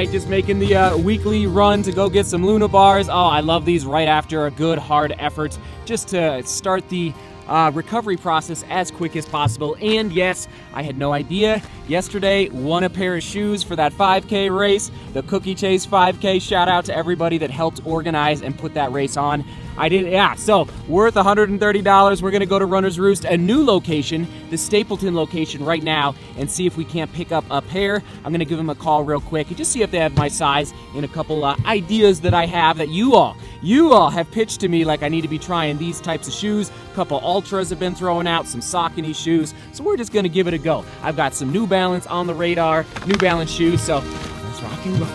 right, just making the weekly run to go get some Luna bars. Oh, I love these right after a good hard effort, just to start the recovery process as quick as possible. And yes, I had no idea. Yesterday, won a pair of shoes for that 5K race, the Cookie Chase 5K. Shout out to everybody that helped organize and put that race on. I did, yeah, so worth $130. We're gonna go to Runners Roost, a new location, the Stapleton location right now, and see if we can't pick up a pair. I'm gonna give them a call real quick and just see if they have my size and a couple ideas that I have that you all have pitched to me, like I need to be trying these types of shoes. A couple Ultras have been thrown out, some Saucony shoes, so we're just gonna give it a go. I've got some New Balance on the radar, New Balance shoes, so let's rock and roll.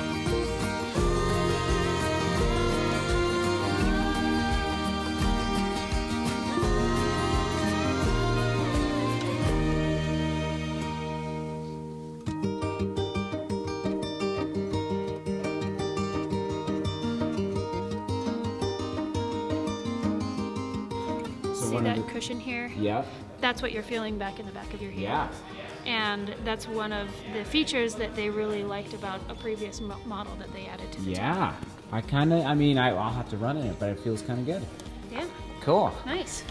See that cushion here? Yeah. That's what you're feeling back in the back of your heel. Yeah. And that's one of the features that they really liked about a previous model that they added to the Yeah. top. I'll have to run in it, but it feels kind of good. Yeah. Cool. Nice.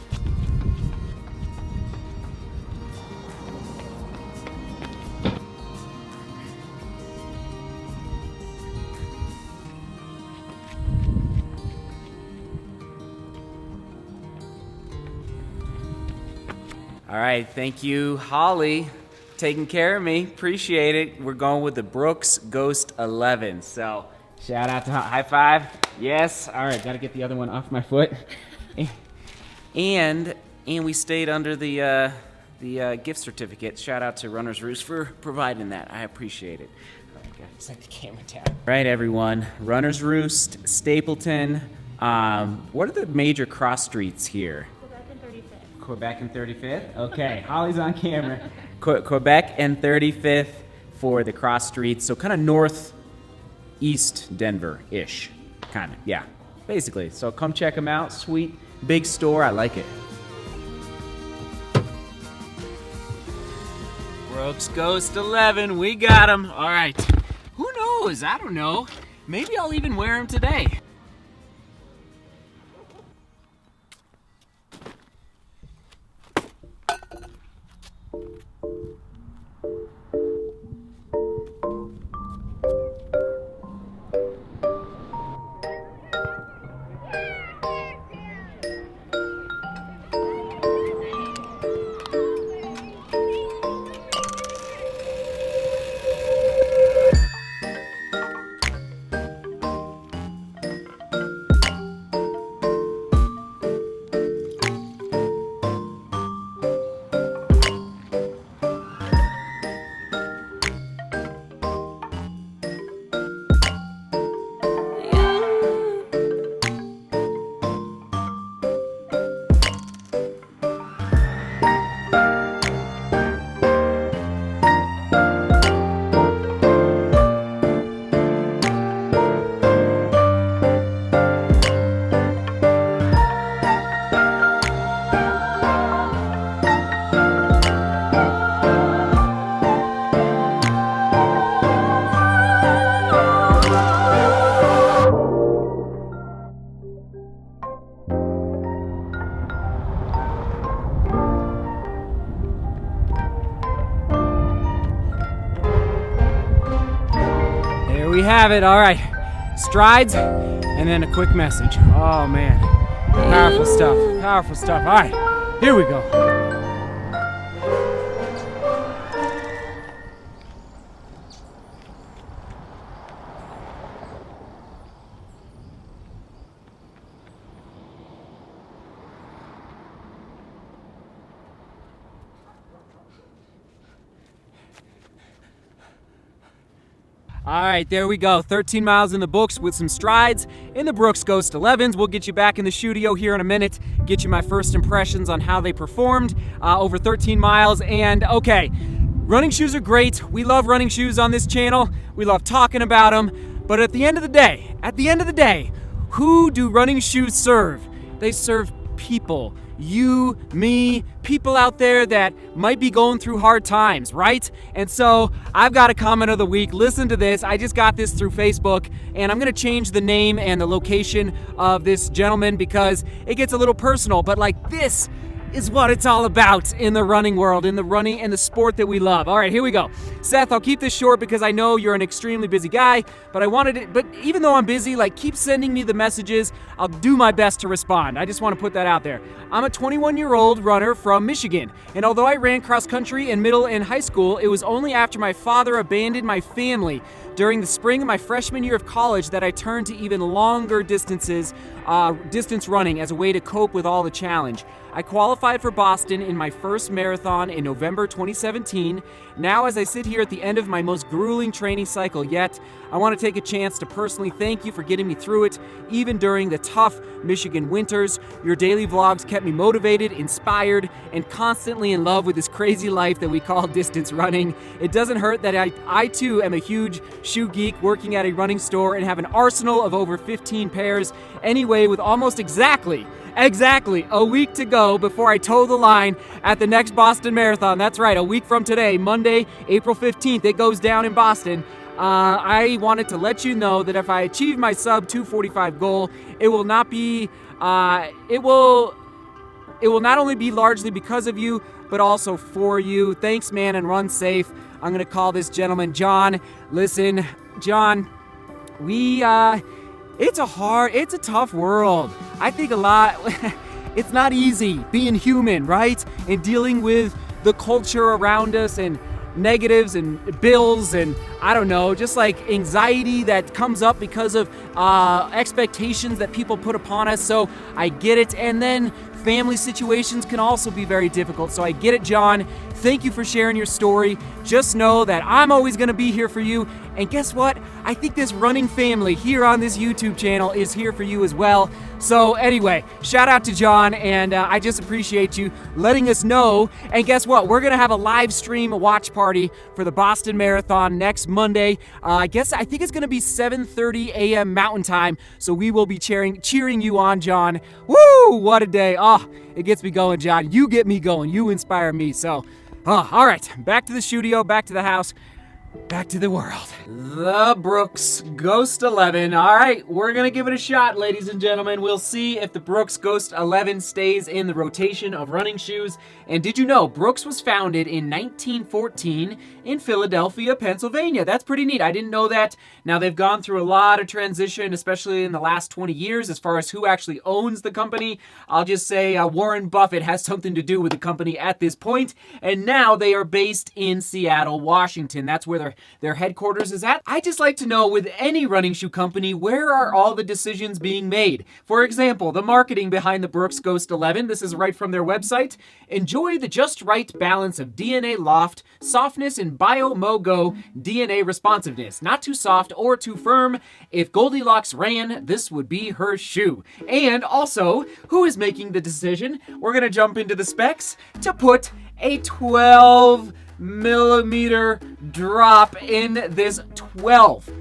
All right, thank you, Holly, taking care of me. Appreciate it. We're going with the Brooks Ghost 11. So, shout out to high five. Yes. All right, got to get the other one off my foot. And we stayed under the gift certificate. Shout out to Runners Roost for providing that. I appreciate it. Okay, set the camera down. All right, everyone. Runners Roost, Stapleton. What are the major cross streets here? Quebec and 35th? Okay, Holly's on camera. Quebec and 35th for the cross streets, so kind of northeast Denver-ish, kind of, yeah, basically. So come check them out, sweet, big store, I like it. Brooks Ghost 11, we got him. All right, who knows, I don't know. Maybe I'll even wear him today. We have it, all right. Strides, and then a quick message. Oh man, powerful stuff, powerful stuff. All right, here we go. All right, there we go. 13 miles in the books with some strides in the Brooks Ghost 11s. We'll get you back in the studio here in a minute, get you my first impressions on how they performed over 13 miles. And okay, running shoes are great. We love running shoes on this channel. We love talking about them. But at the end of the day, who do running shoes serve? They serve people. you, me, people out there that might be going through hard times, right? And so I've got a comment of the week. Listen to this. I just got this through Facebook, and I'm going to change the name and the location of this gentleman because it gets a little personal, but like this is what it's all about in the running world, in the running and the sport that we love. All right, here we go. Seth, I'll keep this short because I know you're an extremely busy guy, but even though I'm busy, like, keep sending me the messages. I'll do my best to respond. I just want to put that out there. I'm a 21-year-old runner from Michigan, and although I ran cross country in middle and high school, it was only after my father abandoned my family during the spring of my freshman year of college that I turned to even longer distance running as a way to cope with all the challenge. I qualified for Boston in my first marathon in November 2017. Now, as I sit here at the end of my most grueling training cycle yet, I want to take a chance to personally thank you for getting me through it, even during the tough Michigan winters. Your daily vlogs kept me motivated, inspired, and constantly in love with this crazy life that we call distance running. It doesn't hurt that I too am a huge shoe geek working at a running store and have an arsenal of over 15 pairs. Anyway, with almost exactly a week to go before I toe the line at the next Boston Marathon. That's right, a week from today, Monday, April 15th, it goes down in Boston. I wanted to let you know that if I achieve my sub 245 goal, it will not only be largely because of you, but also for you. Thanks, man, and run safe. I'm gonna call this gentleman John. Listen, John, it's a tough world. I think a lot, it's not easy being human, right? And dealing with the culture around us and negatives and bills and I don't know, just like anxiety that comes up because of expectations that people put upon us. So I get it. And then family situations can also be very difficult. So I get it, John. Thank you for sharing your story. Just know that I'm always going to be here for you. And guess what? I think this running family here on this YouTube channel is here for you as well. So anyway, shout out to John, and I just appreciate you letting us know. And guess what? We're going to have a live stream watch party for the Boston Marathon next Monday. I think it's going to be 7:30 a.m. Mountain Time. So we will be cheering you on, John. Woo! What a day. Oh, it gets me going, John. You get me going. You inspire me. So, all right. Back to the studio, back to the house. Back to the world. The Brooks Ghost 11. All right, we're going to give it a shot, ladies and gentlemen. We'll see if the Brooks Ghost 11 stays in the rotation of running shoes. And did you know Brooks was founded in 1914 in Philadelphia, Pennsylvania? That's pretty neat. I didn't know that. Now, they've gone through a lot of transition, especially in the last 20 years, as far as who actually owns the company. I'll just say Warren Buffett has something to do with the company at this point. And now they are based in Seattle, Washington. That's where their headquarters is at. I just like to know, with any running shoe company, where are all the decisions being made? For example, the marketing behind the Brooks Ghost 11. This is right from their website. Enjoy the just right balance of DNA loft, softness, and BioMogo DNA responsiveness. Not too soft or too firm. If Goldilocks ran, this would be her shoe. And also, who is making the decision? We're going to jump into the specs to put a 12 millimeter drop in this 12.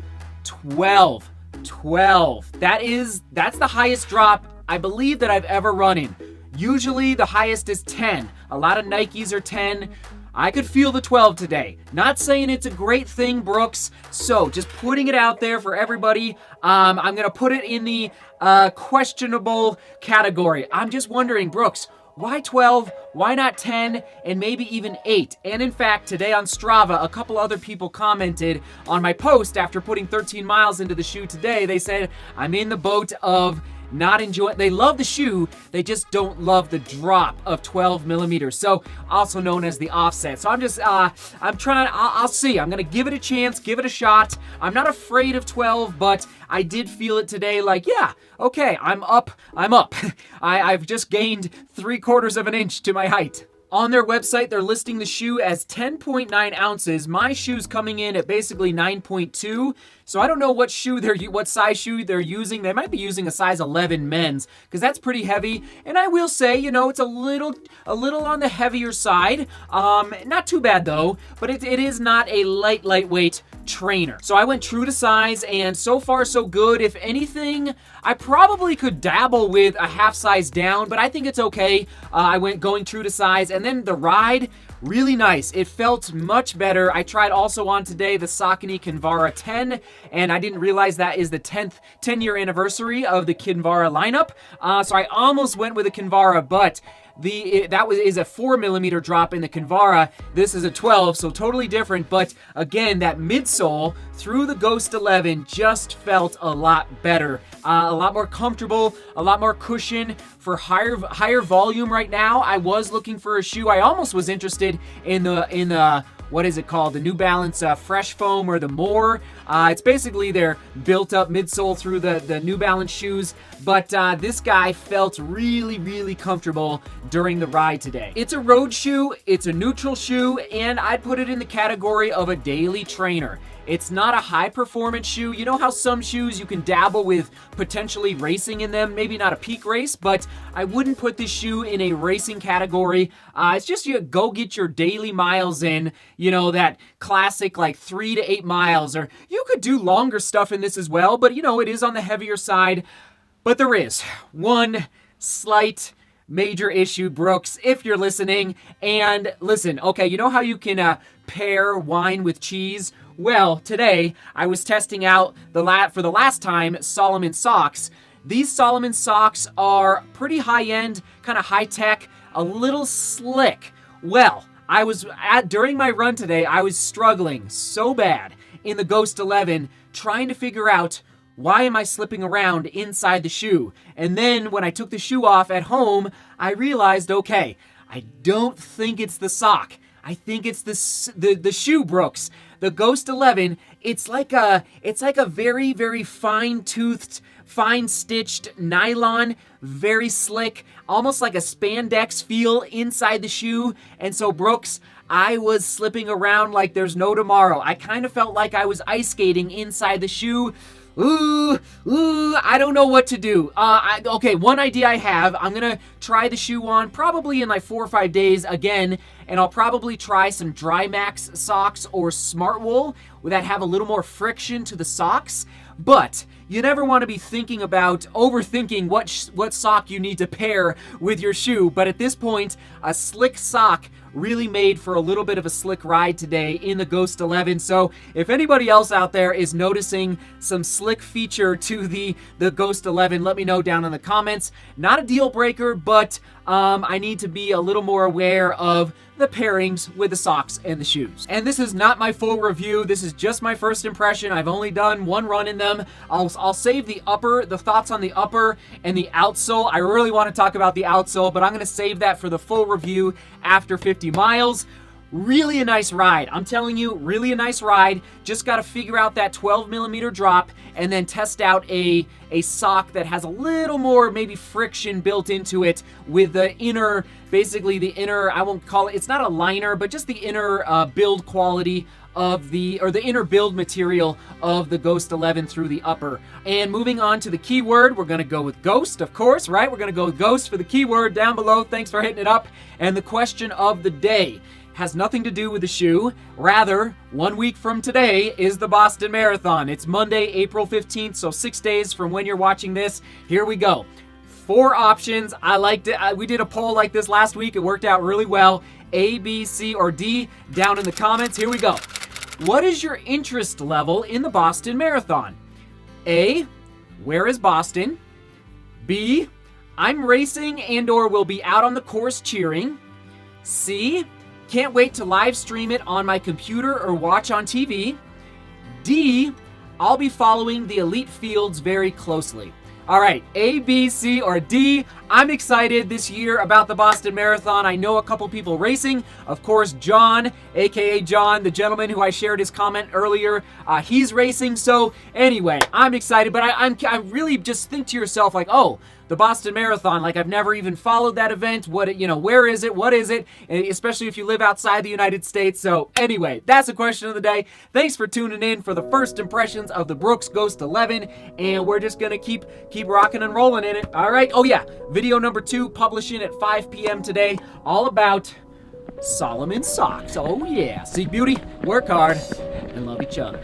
That's the highest drop I believe that I've ever run in. Usually the highest is 10. A lot of Nikes are 10. I could feel the 12 today. Not saying it's a great thing, Brooks. So just putting it out there for everybody. I'm going to put it in the questionable category. I'm just wondering, Brooks, why 12? Why not 10? And maybe even 8? And in fact, today on Strava, a couple other people commented on my post after putting 13 miles into the shoe today. They said, I'm in the boat of not enjoying. They love the shoe, they just don't love the drop of 12 millimeters. So also known as the offset. So I'll see. I'm going to give it a chance, give it a shot. I'm not afraid of 12, but I did feel it today like, yeah, okay, I'm up. I've just gained 3/4 of an inch to my height. On their website, they're listing the shoe as 10.9 ounces. My shoe's coming in at basically 9.2. So I don't know what size shoe they're using. They might be using a size 11 men's because that's pretty heavy. And I will say, it's a little on the heavier side. Not too bad though, but it is not a lightweight trainer. So I went true to size, and so far so good. If anything, I probably could dabble with a half size down, but I think it's okay. I went going true to size, and then the ride, really nice. It felt much better. I tried also on today the Saucony Kinvara 10, and I didn't realize that is the 10-year anniversary of the Kinvara lineup. So I almost went with a Kinvara, but that is a 4mm drop in the Kinvara. This is a 12, so totally different. But again, that midsole through the Ghost 11 just felt a lot better, a lot more comfortable, a lot more cushion for higher volume. Right now, I was looking for a shoe. I almost was interested in the what is it called? The New Balance Fresh Foam, or the DeMoor. It's basically their built-up midsole through the New Balance shoes. But this guy felt really, really comfortable during the ride today. It's a road shoe, it's a neutral shoe, and I'd put it in the category of a daily trainer. It's not a high-performance shoe. You know how some shoes you can dabble with potentially racing in them? Maybe not a peak race, but I wouldn't put this shoe in a racing category. It's just you go get your daily miles in, that classic like 3 to 8 miles. Or you could do longer stuff in this as well, but it is on the heavier side. But there is one slight major issue, Brooks, if you're listening. And listen, okay, you know how you can pair wine with cheese? Well, today I was testing out for the last time Salomon socks. These Salomon socks are pretty high-end, kind of high-tech, a little slick. Well, during my run today, I was struggling so bad in the Ghost 11 trying to figure out, why am I slipping around inside the shoe? And then when I took the shoe off at home, I realized, okay, I don't think it's the sock. I think it's the shoe, Brooks. The Ghost 11, it's like a very, very fine-toothed, fine-stitched nylon, very slick, almost like a spandex feel inside the shoe. And so, Brooks, I was slipping around like there's no tomorrow. I kind of felt like I was ice skating inside the shoe. I don't know what to do. Okay, one idea I have, I'm gonna try the shoe on probably in like 4 or 5 days again, and I'll probably try some Dry Max socks or Smart Wool that have a little more friction to the socks. But you never want to be overthinking what sock you need to pair with your shoe. But at this point, a slick sock really made for a little bit of a slick ride today in the Ghost 11. So if anybody else out there is noticing some slick feature to the Ghost 11, let me know down in the comments. Not a deal breaker, but I need to be a little more aware of the pairings with the socks and the shoes. And this is not my full review. This is just my first impression. I've only done one run in them. I'll save the thoughts on the upper and the outsole. I really want to talk about the outsole, but I'm going to save that for the full review after 50 miles. Really a nice ride. I'm telling you, really a nice ride. Just got to figure out that 12mm drop and then test out a sock that has a little more maybe friction built into it with the inner, basically the inner, I won't call it, it's not a liner, but just the inner build quality of the inner build material of the Ghost 11 through the upper. And moving on to the keyword, we're going to go with Ghost, of course, right? We're going to go with Ghost for the keyword down below. Thanks for hitting it up. And the question of the day has nothing to do with the shoe. Rather, 1 week from today is the Boston Marathon. It's Monday, April 15th, so 6 days from when you're watching this. Here we go. 4 options. I liked it. We did a poll like this last week. It worked out really well. A, B, C, or D down in the comments. Here we go. What is your interest level in the Boston Marathon? A, where is Boston? B, I'm racing and/or will be out on the course cheering. C, can't wait to live stream it on my computer or watch on TV. D, I'll be following the elite fields very closely. All right, A, B, C, or D. I'm excited this year about the Boston Marathon. I know a couple people racing. Of course, John, aka John, the gentleman who I shared his comment earlier, he's racing. So anyway, I'm excited, but I really just think to yourself like, oh, the Boston Marathon. Like, I've never even followed that event. Where is it? What is it? Especially if you live outside the United States. So anyway, that's the question of the day. Thanks for tuning in for the first impressions of the Brooks Ghost 11, and we're just gonna keep rocking and rolling in it. All right. Oh yeah, video number 2 publishing at 5 p.m. today, all about Solomon socks. Oh yeah. Seek beauty, work hard, and love each other.